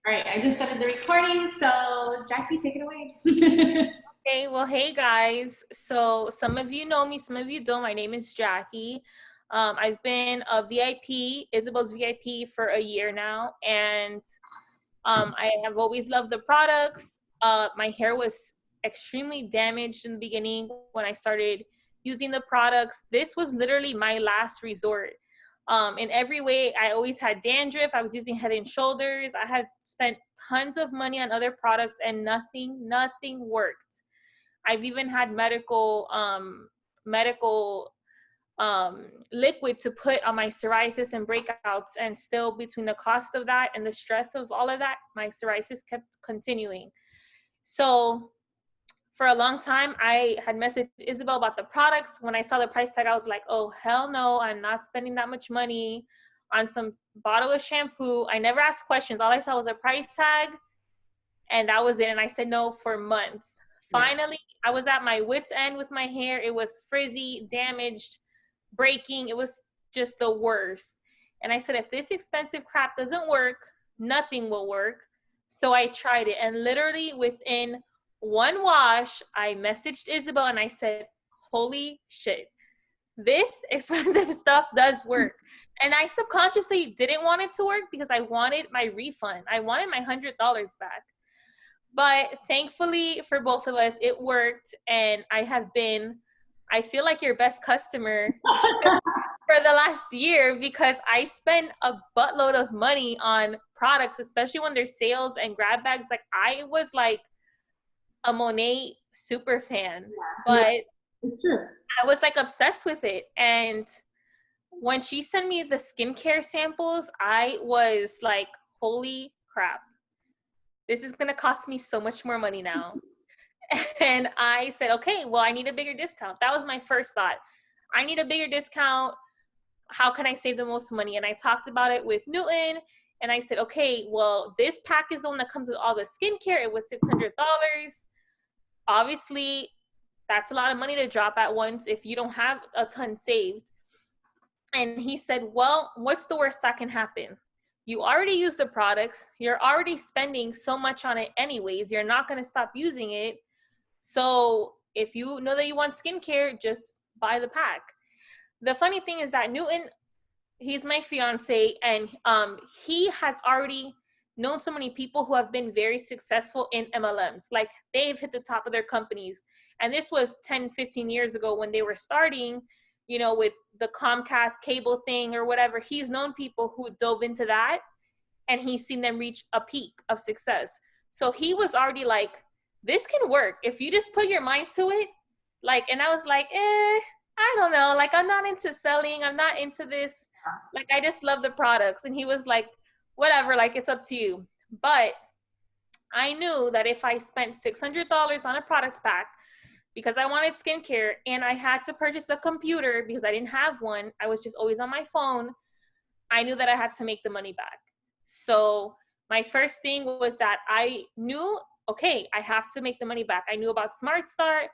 All right, I just started the recording, so Jackie, take it away. Okay, well, hey guys. So some of you know me, some of you don't. My name is Jackie. I've been a VIP, Isabel's VIP for a year now, and I have always loved the products. My hair was extremely damaged in the beginning when I started using the products. This was literally my last resort. In every way, I always had dandruff. I was using Head and Shoulders. I had spent tons of money on other products, and nothing worked. I've even had medical liquid to put on my psoriasis and breakouts, and still between the cost of that and the stress of all of that, my psoriasis kept continuing. So for a long time, I had messaged Isabel about the products. When I saw the price tag, I was like, oh, hell no, I'm not spending that much money on some bottle of shampoo. I never asked questions. All I saw was a price tag, and that was it. And I said no for months. Finally, I was at my wit's end with my hair. It was frizzy, damaged, breaking. It was just the worst. And I said, if this expensive crap doesn't work, nothing will work. So I tried it. And literally within one wash, I messaged Isabel and I said, holy shit, this expensive stuff does work. And I subconsciously didn't want it to work because I wanted my refund. I wanted my $100 back. But thankfully for both of us, it worked. And I feel like your best customer for the last year because I spend a buttload of money on products, especially when there's sales and grab bags. Like I was like a Monet super fan, but It's true. I was like obsessed with it. And when she sent me the skincare samples, I was like, holy crap, this is going to cost me so much more money now. And I said, okay, well, I need a bigger discount. That was my first thought. I need a bigger discount. How can I save the most money? And I talked about it with Newton. And I said, okay, well, this pack is the one that comes with all the skincare. It was $600. Obviously, that's a lot of money to drop at once if you don't have a ton saved. And he said, well, what's the worst that can happen? You already use the products. You're already spending so much on it anyways. You're not going to stop using it. So if you know that you want skincare, just buy the pack. The funny thing is that Newton, he's my fiance, and he has already known so many people who have been very successful in MLMs. Like they've hit the top of their companies. And this was 10, 15 years ago when they were starting, you know, with the Comcast cable thing or whatever. He's known people who dove into that, and he's seen them reach a peak of success. So he was already like, this can work if you just put your mind to it. Like, and I was like, I don't know. Like, I'm not into selling. I'm not into this. Like, I just love the products. And he was like, whatever, like, it's up to you. But I knew that if I spent $600 on a product pack because I wanted skincare and I had to purchase a computer because I didn't have one, I was just always on my phone, I knew that I had to make the money back. So my first thing was that I knew, okay, I have to make the money back. I knew about Smart Start.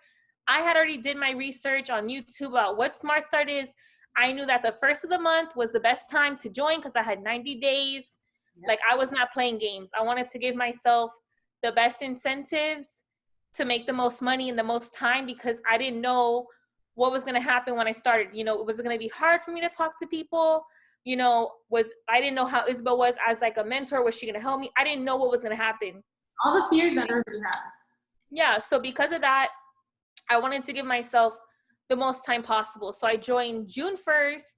I had already did my research on YouTube about what Smart Start is. I knew that the first of the month was the best time to join because I had 90 days. Yep. Like I was not playing games. I wanted to give myself the best incentives to make the most money in the most time because I didn't know what was going to happen when I started. You know, it was going to be hard for me to talk to people. You know, I didn't know how Isabel was as like a mentor. Was she going to help me? I didn't know what was going to happen. All the fears that everybody has. Yeah. So because of that, I wanted to give myself the most time possible. So I joined June 1st,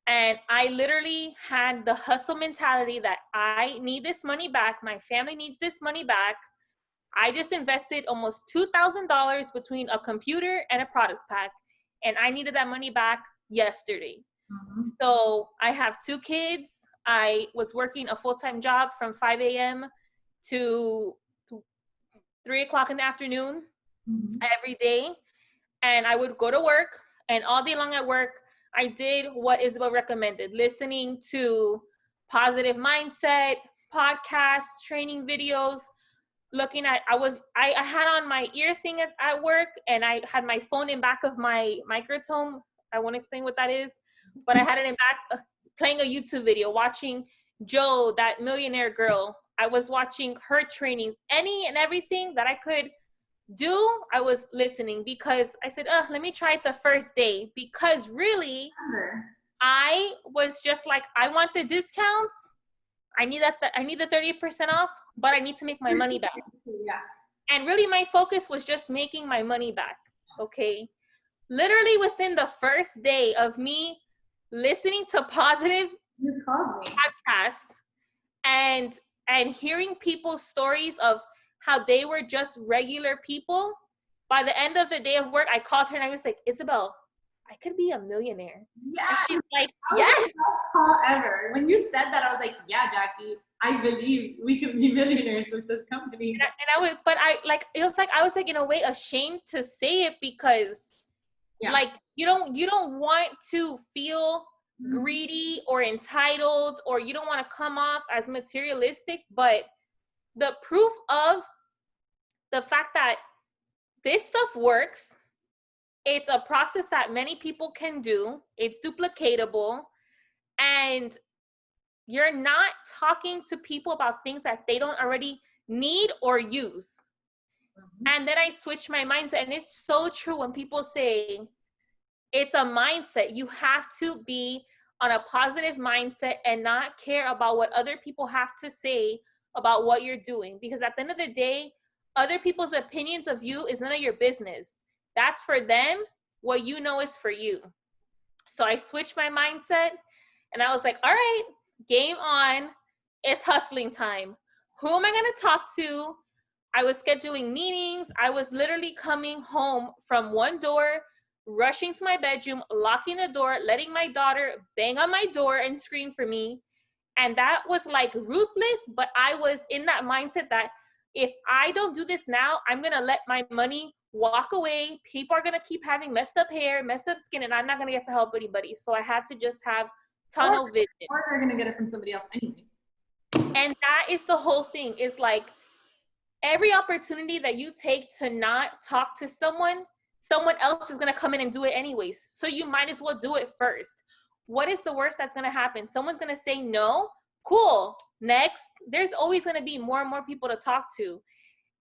and I literally had the hustle mentality that I need this money back. My family needs this money back. I just invested almost $2,000 between a computer and a product pack, and I needed that money back yesterday. Mm-hmm. So I have 2 kids. I was working a full-time job from 5 a.m. to 3 o'clock in the afternoon every day. And I would go to work, and all day long at work, I did what Isabel recommended, listening to positive mindset, podcasts, training videos, looking at, I had on my ear thing at work, and I had my phone in back of my microtome. I won't explain what that is, but I had it in back, playing a YouTube video, watching Joe, that millionaire girl. I was watching her trainings, any and everything that I could do, I was listening, because I said, let me try it the first day, because really I was just like, I want the discounts. I need the 30% off, but I need to make my money back. Yeah. And really my focus was just making my money back. Okay. Literally within the first day of me listening to positive You called me. podcasts and hearing people's stories of how they were just regular people, by the end of the day of work, I called her and I was like, Isabel, I could be a millionaire. Yeah. And she's like, That was yes. the best call ever. When you said that, I was like, yeah, Jackie, I believe we can be millionaires with this company. It was like, I was like, in a way, ashamed to say it, because like, you don't want to feel greedy or entitled, or you don't want to come off as materialistic, but the proof of the fact that this stuff works, it's a process that many people can do, it's duplicatable, and you're not talking to people about things that they don't already need or use. And then I switched my mindset, and it's so true when people say it's a mindset. You have to be on a positive mindset and not care about what other people have to say about what you're doing, because at the end of the day, other people's opinions of you is none of your business. That's for them. What you know is for you. So I switched my mindset, and I was like, all right, game on. It's hustling time. Who am I going to talk to? I was scheduling meetings. I was literally coming home from one door, rushing to my bedroom, locking the door, letting my daughter bang on my door and scream for me. And that was like ruthless, but I was in that mindset that if I don't do this now, I'm going to let my money walk away. People are going to keep having messed up hair, messed up skin, and I'm not going to get to help anybody. So I had to just have tunnel vision. Or they're going to get it from somebody else anyway. And that is the whole thing, is like, every opportunity that you take to not talk to someone else is going to come in and do it anyways. So you might as well do it first. What is the worst that's going to happen? Someone's going to say no. Cool. Next. There's always going to be more and more people to talk to.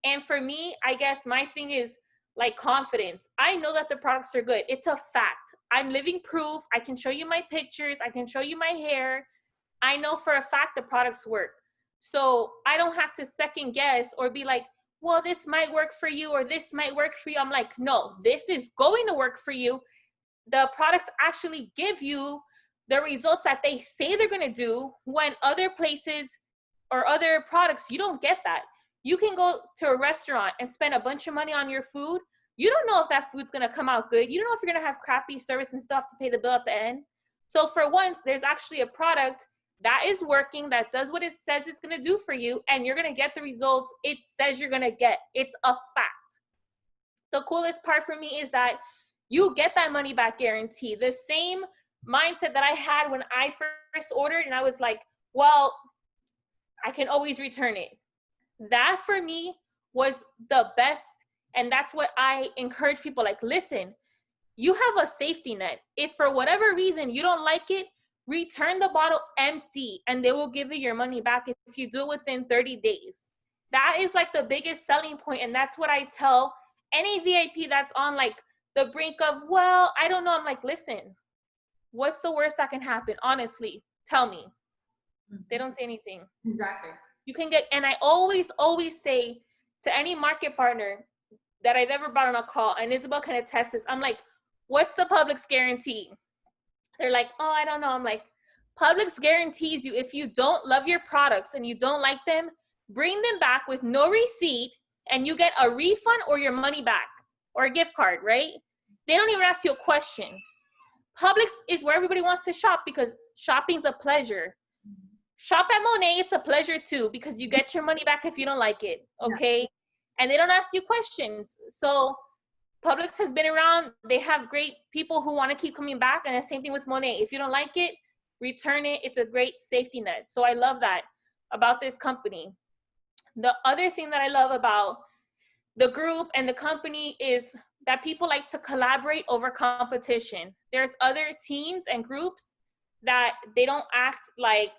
And for me, I guess my thing is like confidence. I know that the products are good. It's a fact. I'm living proof. I can show you my pictures. I can show you my hair. I know for a fact the products work. So I don't have to second guess or be like, well, this might work for you or this might work for you. I'm like, no, this is going to work for you. The products actually give you the results that they say they're going to do, when other places or other products, you don't get that. You can go to a restaurant and spend a bunch of money on your food. You don't know if that food's going to come out good. You don't know if you're going to have crappy service and stuff to pay the bill at the end. So for once, there's actually a product that is working, that does what it says it's going to do for you, and you're going to get the results it says you're going to get. It's a fact. The coolest part for me is that you get that money back guarantee. The same mindset that I had when I first ordered, and I was like, well, I can always return it. That for me was the best, and that's what I encourage people, like, listen, you have a safety net. If for whatever reason you don't like it, return the bottle empty and they will give you your money back if you do it within 30 days. That is like the biggest selling point, and that's what I tell any VIP that's on like the brink of, well, I don't know. I'm like, listen, what's the worst that can happen? Honestly, tell me. They don't say anything. Exactly. You can get, and I always say to any market partner that I've ever brought on a call, and Isabel can attest this, I'm like, what's the Publix guarantee? They're like, oh, I don't know. I'm like, Publix guarantees you, if you don't love your products and you don't like them, bring them back with no receipt and you get a refund or your money back or a gift card, right? They don't even ask you a question. Publix is where everybody wants to shop because shopping's a pleasure. Shop at Monet, it's a pleasure too, because you get your money back if you don't like it, okay? Yeah. And they don't ask you questions. So Publix has been around. They have great people who want to keep coming back. And the same thing with Monet. If you don't like it, return it. It's a great safety net. So I love that about this company. The other thing that I love about the group and the company is that people like to collaborate over competition. There's other teams and groups that they don't act like,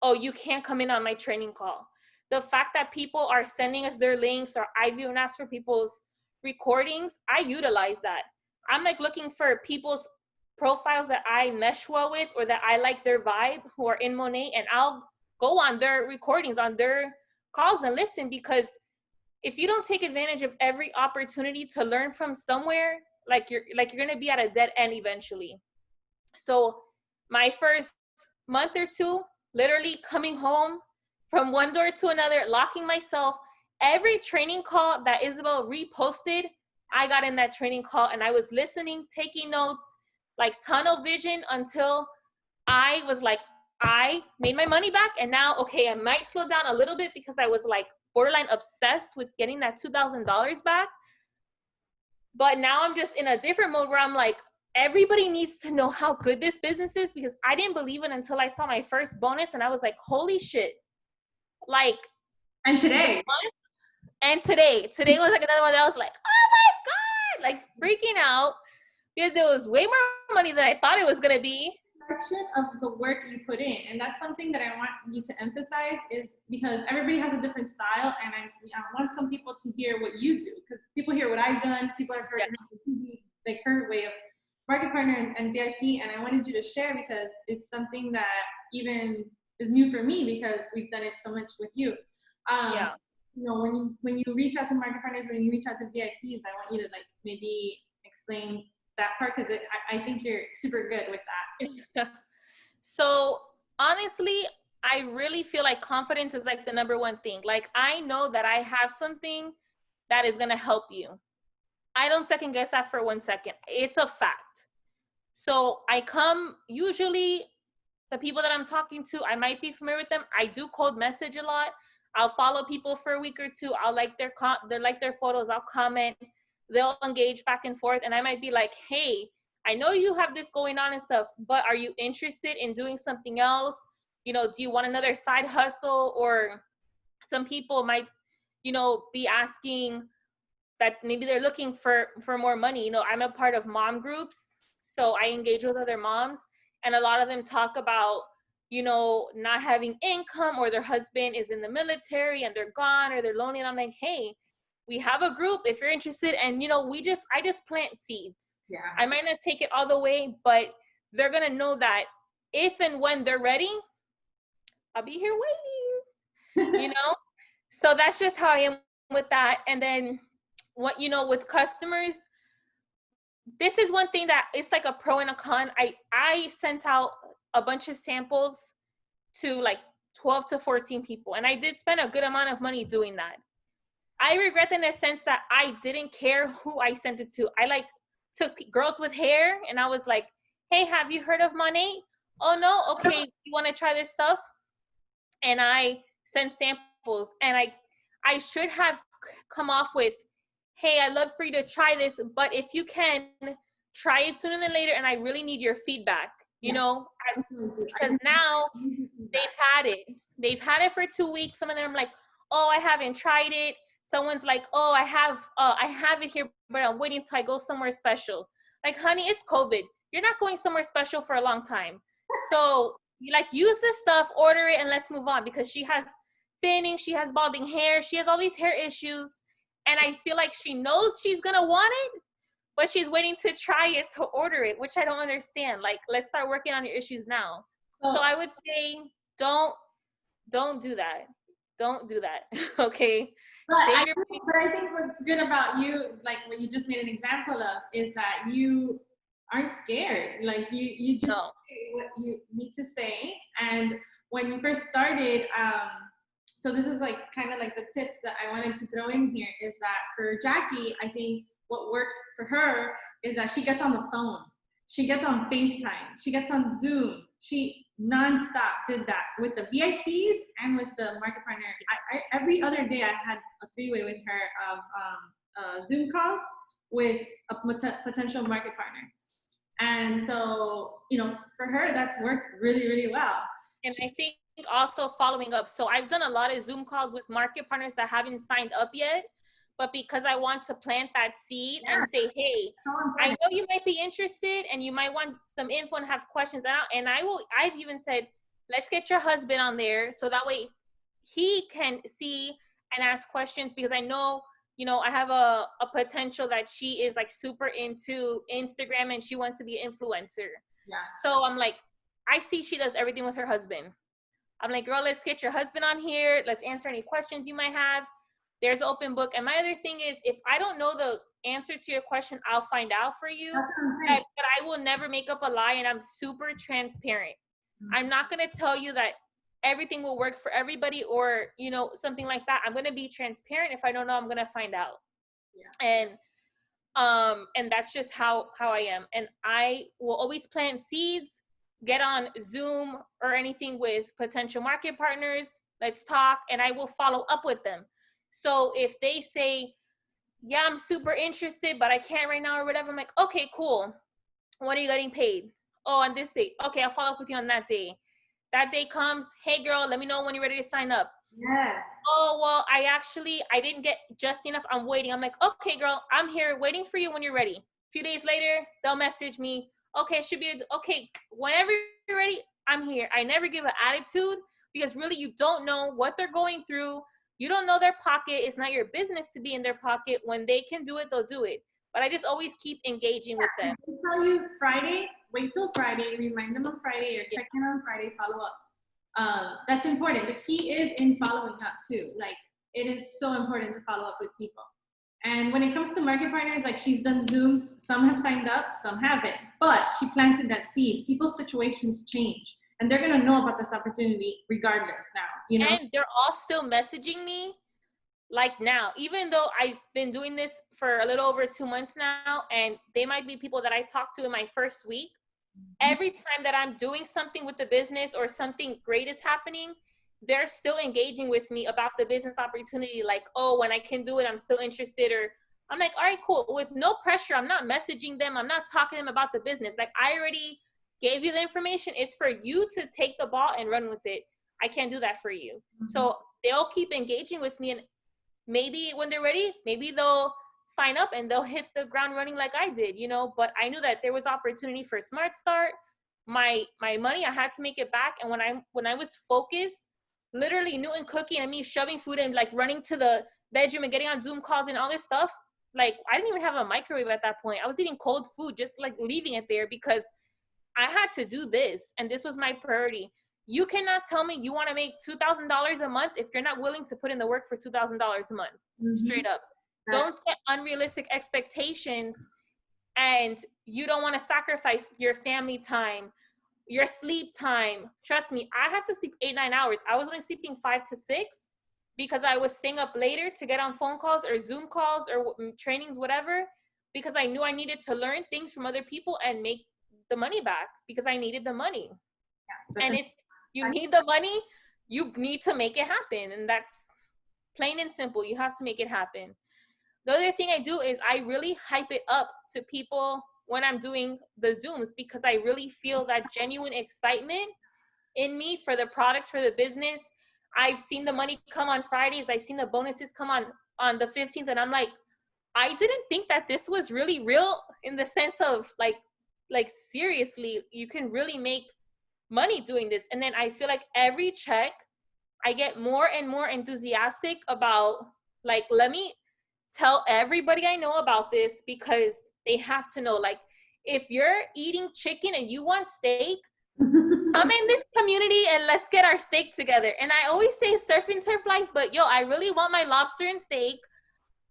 oh, you can't come in on my training call. the fact that people are sending us their links, or I've even asked for people's recordings, I utilize that. I'm like looking for people's profiles that I mesh well with, or that I like their vibe, who are in Monet, and I'll go on their recordings, on their calls, and listen, because if you don't take advantage of every opportunity to learn from somewhere, you're gonna be at a dead end eventually. So my first month or two, literally coming home from one door to another, locking myself, every training call that Isabel reposted, I got in that training call, and I was listening, taking notes, like tunnel vision, until I was like, I made my money back. And now, okay, I might slow down a little bit because I was like borderline obsessed with getting that $2,000 back. But now I'm just in a different mode where I'm like, everybody needs to know how good this business is, because I didn't believe it until I saw my first bonus, and I was like, holy shit. Like, and today was like another one that I was like, oh my God, like freaking out, because it was way more money than I thought it was going to be. Of the work you put in, and that's something that I want you to emphasize, is because everybody has a different style, and I want some people to hear what you do, because people hear what I've done, people have heard like her way of market partner and VIP, and I wanted you to share, because it's something that even is new for me, because we've done it so much with you. You know, when you reach out to market partners, when you reach out to VIPs, I want you to like maybe explain that part, because I think you're super good with that. So honestly, I really feel like confidence is like the number one thing. Like, I know that I have something that is going to help you. I don't second guess that for 1 second. It's a fact. So I come, usually the people that I'm talking to, I might be familiar with them. I do cold message a lot. I'll follow people for a week or two. I'll like their photos. I'll comment. They'll engage back and forth. And I might be like, hey, I know you have this going on and stuff, but are you interested in doing something else? You know, do you want another side hustle? Or some people might, you know, be asking that maybe they're looking for more money. You know, I'm a part of mom groups, so I engage with other moms, and a lot of them talk about, you know, not having income, or their husband is in the military and they're gone, or they're lonely. And I'm like, hey, we have a group if you're interested. And, you know, I just plant seeds. Yeah. I might not take it all the way, but they're going to know that if and when they're ready, I'll be here waiting, you know? So that's just how I am with that. And then what, you know, with customers, this is one thing that it's like a pro and a con. I sent out a bunch of samples to like 12 to 14 people. And I did spend a good amount of money doing that. I regret in the sense that I didn't care who I sent it to. I like took girls with hair, and I was like, hey, have you heard of Monet? Oh no, okay, you want to try this stuff? And I sent samples, and I should have come off with, hey, I'd love for you to try this, but if you can, try it sooner than later, and I really need your feedback, you know, because now they've had it for 2 weeks. Some of them are like, oh, I haven't tried it. Someone's like, oh, I have it here, but I'm waiting till I go somewhere special. Like, honey, it's COVID. You're not going somewhere special for a long time. So like, use this stuff, order it, and let's move on, because she has thinning, she has balding hair, she has all these hair issues. And I feel like she knows she's going to want it, but she's waiting to try it to order it, which I don't understand. Like, let's start working on your issues now. So I would say, don't do that. Don't do that. Okay. But I think what's good about you, like what you just made an example of, is that you aren't scared. Like you just say what you need to say. And when you first started, so this is like kind of like the tips that I wanted to throw in here, is that for Jackie, I think what works for her is that she gets on the phone. She gets on FaceTime. She gets on Zoom. She nonstop did that with the VIPs and with the market partner. Every other day I had a three-way with her of Zoom calls with a potential market partner. And so, you know, for her, that's worked really, really well. And I think also following up. So I've done a lot of Zoom calls with market partners that haven't signed up yet, but because I want to plant that seed and say, hey, I know you might be interested and you might want some info and have questions out. And I've even said, let's get your husband on there. So that way, he can see and ask questions, because I know, you know, I have a potential that she is like super into Instagram and she wants to be an influencer. Yeah. So I'm like, I see she does everything with her husband. I'm like, girl, let's get your husband on here. Let's answer any questions you might have. There's an open book. And my other thing is, if I don't know the answer to your question, I'll find out for you. That's what I'm saying. But I will never make up a lie, and I'm super transparent. Mm-hmm. I'm not going to tell you that everything will work for everybody, or, you know, something like that. I'm going to be transparent. If I don't know, I'm going to find out. Yeah. And that's just how I am. And I will always plant seeds, get on Zoom or anything with potential market partners. Let's talk, and I will follow up with them. So if they say, yeah, I'm super interested, but I can't right now or whatever, I'm like, okay, cool. When are you getting paid? Oh, on this date. Okay, I'll follow up with you on that day. That day comes, hey girl, let me know when you're ready to sign up. Yes. Oh, well, I didn't get just enough. I'm waiting. I'm like, okay, girl, I'm here waiting for you when you're ready. A few days later, they'll message me. Okay, should be, okay, whenever you're ready, I'm here. I never give an attitude, because really you don't know what they're going through. You don't know their pocket. It's not your business to be in their pocket. When they can do it, they'll do it. But I just always keep engaging with them. I tell you Friday, wait till Friday, remind them on Friday, or check in on Friday, follow up. That's important. The key is in following up too. Like, it is so important to follow up with people. And when it comes to market partners, like, she's done Zooms, some have signed up, some haven't, but she planted that seed. People's situations change, and they're going to know about this opportunity regardless now, you know? And they're all still messaging me like now, even though I've been doing this for a little over 2 months now, and they might be people that I talked to in my first week. Every time that I'm doing something with the business or something great is happening, they're still engaging with me about the business opportunity. Like, oh, when I can do it, I'm still interested. Or I'm like, all right, cool. With no pressure, I'm not messaging them. I'm not talking to them about the business. Like, I already gave you the information. It's for you to take the ball and run with it. I can't do that for you. Mm-hmm. So they'll keep engaging with me, and maybe when they're ready, maybe they'll sign up and they'll hit the ground running like I did, you know. But I knew that there was opportunity for Smart Start. My money, I had to make it back. And when I was focused, literally Newton cooking and me shoving food and like running to the bedroom and getting on Zoom calls and all this stuff, like, I didn't even have a microwave at that point. I was eating cold food, just like leaving it there, because I had to do this, and this was my priority. You cannot tell me you want to make $2,000 a month if you're not willing to put in the work for $2,000 a month. Mm-hmm. Straight up. Don't set unrealistic expectations, and you don't want to sacrifice your family time, your sleep time. Trust me, I have to sleep 8-9 hours. I was only sleeping 5 to 6 because I was staying up later to get on phone calls or Zoom calls or trainings, whatever, because I knew I needed to learn things from other people and make the money back, because I needed the money. Yeah, and if you need the money, you need to make it happen. And that's plain and simple. You have to make it happen. The other thing I do is I really hype it up to people when I'm doing the Zooms, because I really feel that genuine excitement in me for the products, for the business. I've seen the money come on Fridays. I've seen the bonuses come on the 15th. And I'm like, I didn't think that this was really real, in the sense of like seriously, you can really make money doing this. And then I feel like every check, I get more and more enthusiastic about, like, let me tell everybody I know about this, because they have to know. Like, if you're eating chicken and you want steak, I'm in this community and let's get our steak together. And I always say surf and turf life, but yo, I really want my lobster and steak.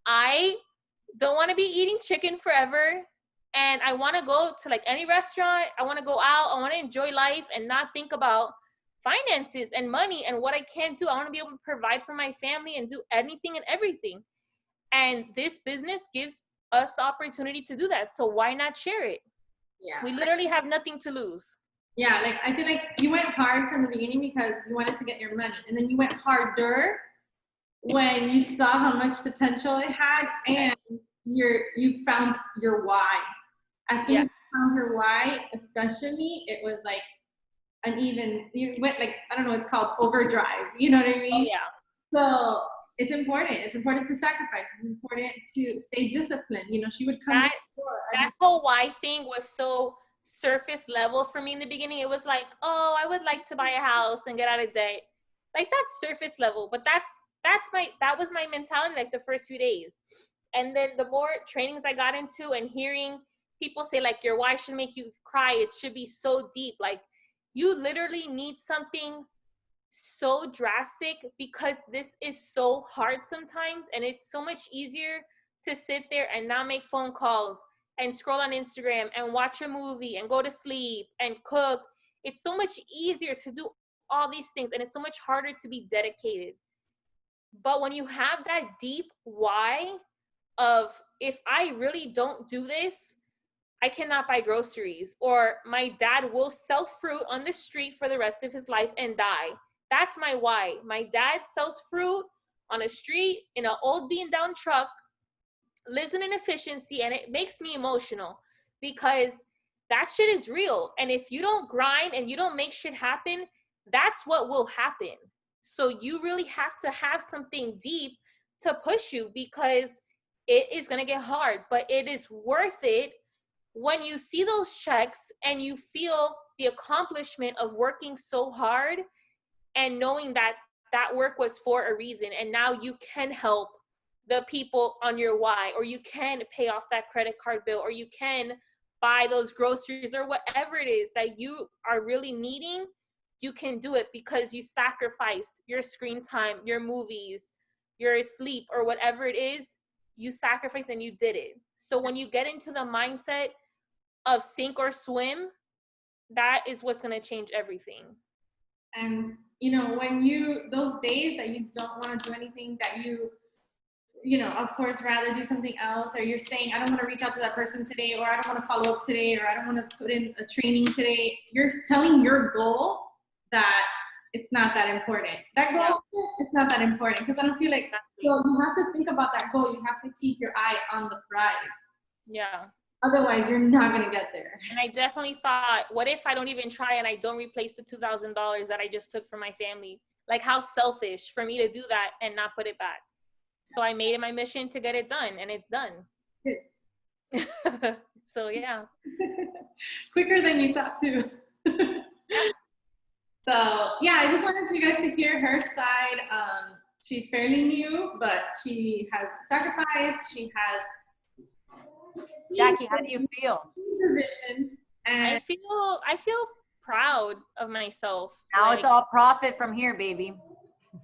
I don't want to be eating chicken forever. And I want to go to like any restaurant. I want to go out. I want to enjoy life and not think about finances and money and what I can't do. I want to be able to provide for my family and do anything and everything. And this business gives us the opportunity to do that. So why not share it? Yeah. We literally have nothing to lose. Yeah, like, I feel like you went hard from the beginning because you wanted to get your money. And then you went harder when you saw how much potential it had, and you found your why. As soon as you found your why, especially, it was like you went like, I don't know, it's called overdrive. You know what I mean? Oh, yeah. So it's important. It's important to sacrifice. It's important to stay disciplined. You know, she would come. That whole why thing was so surface level for me in the beginning. It was like, oh, I would like to buy a house and get out of debt. Like that's surface level, but that was my mentality like the first few days. And then the more trainings I got into and hearing people say like your why should make you cry, it should be so deep. Like you literally need something so drastic because this is so hard sometimes, and it's so much easier to sit there and not make phone calls and scroll on Instagram and watch a movie and go to sleep and cook. It's so much easier to do all these things, and it's so much harder to be dedicated. But when you have that deep why of, if I really don't do this, I cannot buy groceries, or my dad will sell fruit on the street for the rest of his life and die. That's my why. My dad sells fruit on a street in an old bean down truck, lives in inefficiency, and it makes me emotional because that shit is real. And if you don't grind and you don't make shit happen, that's what will happen. So you really have to have something deep to push you, because it is going to get hard, but it is worth it when you see those checks and you feel the accomplishment of working so hard and knowing that that work was for a reason, and now you can help the people on your why, or you can pay off that credit card bill, or you can buy those groceries, or whatever it is that you are really needing. You can do it because you sacrificed your screen time, your movies, your sleep, or whatever it is. You sacrificed and you did it. So when you get into the mindset of sink or swim, that is what's going to change everything. And you know, when you, those days that you don't want to do anything, that you know, of course, rather do something else, or you're saying, I don't want to reach out to that person today, or I don't want to follow up today, or I don't want to put in a training today, you're telling your goal that it's not that important. That goal, it's not that important, because I don't feel like, so you have to think about that goal. You have to keep your eye on the prize. Yeah. Otherwise, you're not going to get there. And I definitely thought, what if I don't even try and I don't replace the $2,000 that I just took from my family? Like, how selfish for me to do that and not put it back. So I made it my mission to get it done, and it's done. So, yeah. Quicker than you thought, too. So, yeah, I just wanted you guys to hear her side. She's fairly new, but she has sacrificed. She has... Jackie, how do you feel? I feel proud of myself. Now it's all profit from here, baby.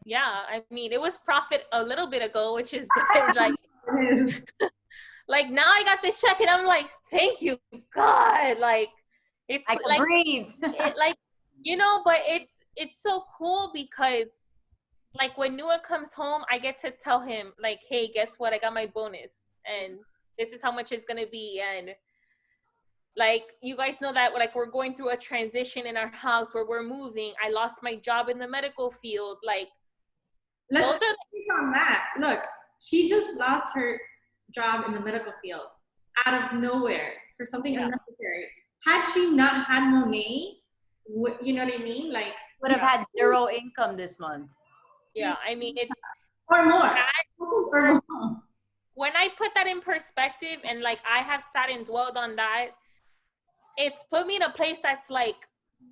Yeah, I mean, it was profit a little bit ago, which is good. Like now I got this check and I'm like, thank you, God. Like it's I can like breathe. like, you know, but it's so cool because like when Noah comes home, I get to tell him like, hey, guess what? I got my bonus and this is how much it's gonna be. And like you guys know that like we're going through a transition in our house where we're moving. I lost my job in the medical field. Like let's those are focus on that. Look, she just lost her job in the medical field out of nowhere for something unnecessary. Had she not had Monet, you know what I mean? Like would have had zero income this month. Yeah, I mean it's or more. Or more. When I put that in perspective and like I have sat and dwelled on that, it's put me in a place that's like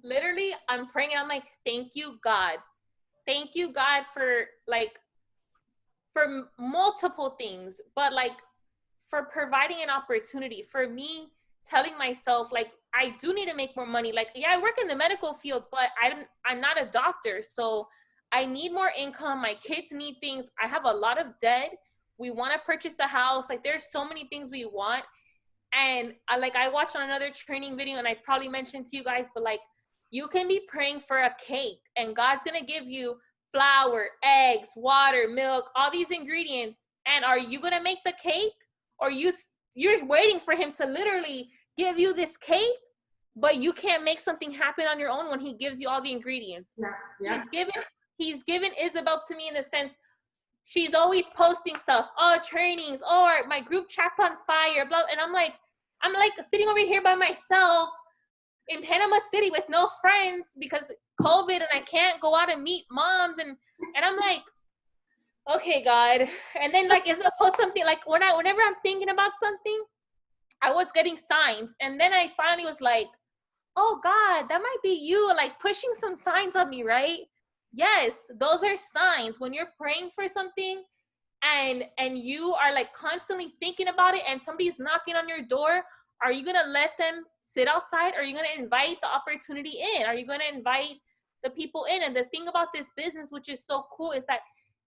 literally I'm praying and I'm like, thank you, God. Thank you, God, for like for multiple things, but like for providing an opportunity for me, telling myself like I do need to make more money. Like, yeah, I work in the medical field, but I'm not a doctor. So I need more income. My kids need things. I have a lot of debt. We want to purchase a house. Like there's so many things we want. And I watched on another training video and I probably mentioned to you guys, but like you can be praying for a cake and God's going to give you flour, eggs, water, milk, all these ingredients. And are you going to make the cake? Or you're waiting for him to literally give you this cake, but you can't make something happen on your own when he gives you all the ingredients. Yeah. He's given Isabel to me in the sense, she's always posting stuff, trainings, or my group chat's on fire, blah. And I'm like sitting over here by myself in Panama City with no friends because COVID and I can't go out and meet moms. And I'm like, okay, God. And then like Isabel post something like whenever I'm thinking about something, I was getting signs. And then I finally was like, oh God, that might be you like pushing some signs on me, right? Yes, those are signs when you're praying for something and you are like constantly thinking about it and somebody's knocking on your door. Are you going to let them sit outside? Or are you going to invite the opportunity in? Are you going to invite the people in? And the thing about this business, which is so cool, is that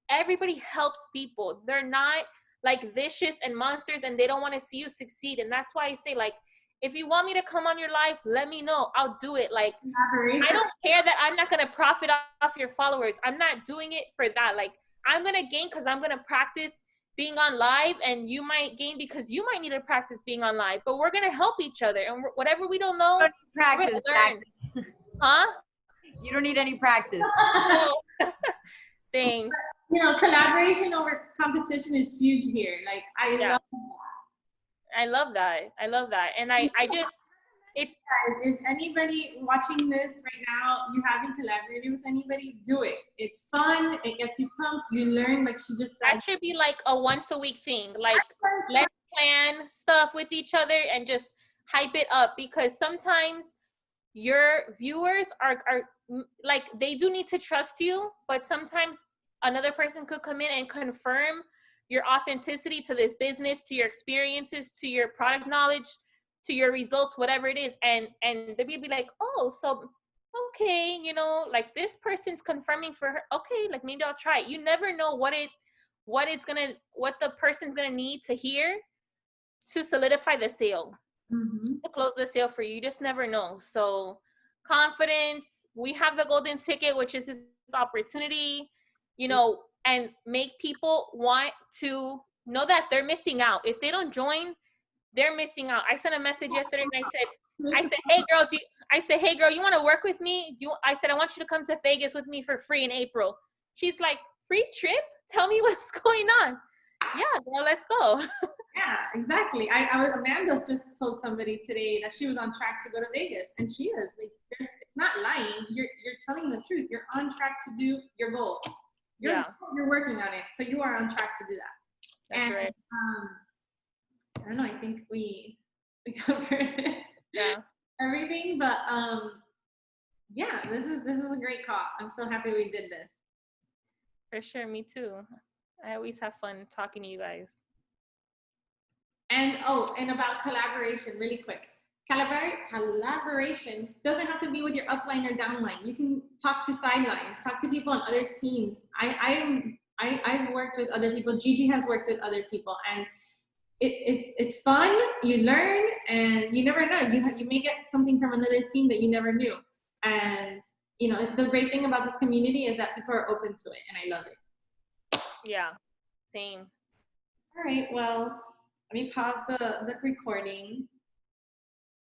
everybody helps people. They're not like vicious and monsters and they don't want to see you succeed. And that's why I say, like, if you want me to come on your live, let me know. I'll do it. Like, I don't care that I'm not going to profit off your followers. I'm not doing it for that. Like, I'm going to gain because I'm going to practice being on live, and you might gain because you might need to practice being on live, but we're going to help each other. And whatever we don't know, Practice, we're gonna learn. Huh? You don't need any practice. Thanks. You know, collaboration over competition is huge here. Like, I love that. I love that. I love that. And I just, if anybody watching this right now, you haven't collaborated with anybody, do it. It's fun. It gets you pumped. You learn, like she just said. that should be like a once a week thing. Like, let's plan stuff with each other and just hype it up, because sometimes your viewers are like, they do need to trust you, but sometimes another person could come in and confirm your authenticity to this business, to your experiences, to your product knowledge, to your results, whatever it is. And they'll be like, oh, so, okay, you know, like this person's confirming for her. Okay, like maybe I'll try it. You never know what the person's gonna need to hear to solidify the sale, to close the sale for you. You just never know. So confidence, we have the golden ticket, which is this opportunity, you know, and make people want to know that they're missing out. If they don't join, they're missing out. I sent a message yesterday and I said, hey girl, you want to work with me? I said, I want you to come to Vegas with me for free in April. She's like, free trip? Tell me what's going on. Yeah, girl, let's go. Yeah, exactly. Amanda just told somebody today that she was on track to go to Vegas, and she is. Like, it's not lying. You're telling the truth. You're on track to do your goal. You're working on it, so you are on track to do that. That's right. I don't know. I think we covered everything, but yeah, this is a great call. I'm so happy we did this. For sure, me too. I always have fun talking to you guys. And about collaboration, really quick. Collaboration doesn't have to be with your upline or downline. You can talk to sidelines, talk to people on other teams. I've worked with other people. Gigi has worked with other people, and it's fun. You learn, and you never know. You may get something from another team that you never knew. And you know, the great thing about this community is that people are open to it, and I love it. Yeah, same. All right, well, let me pause the recording.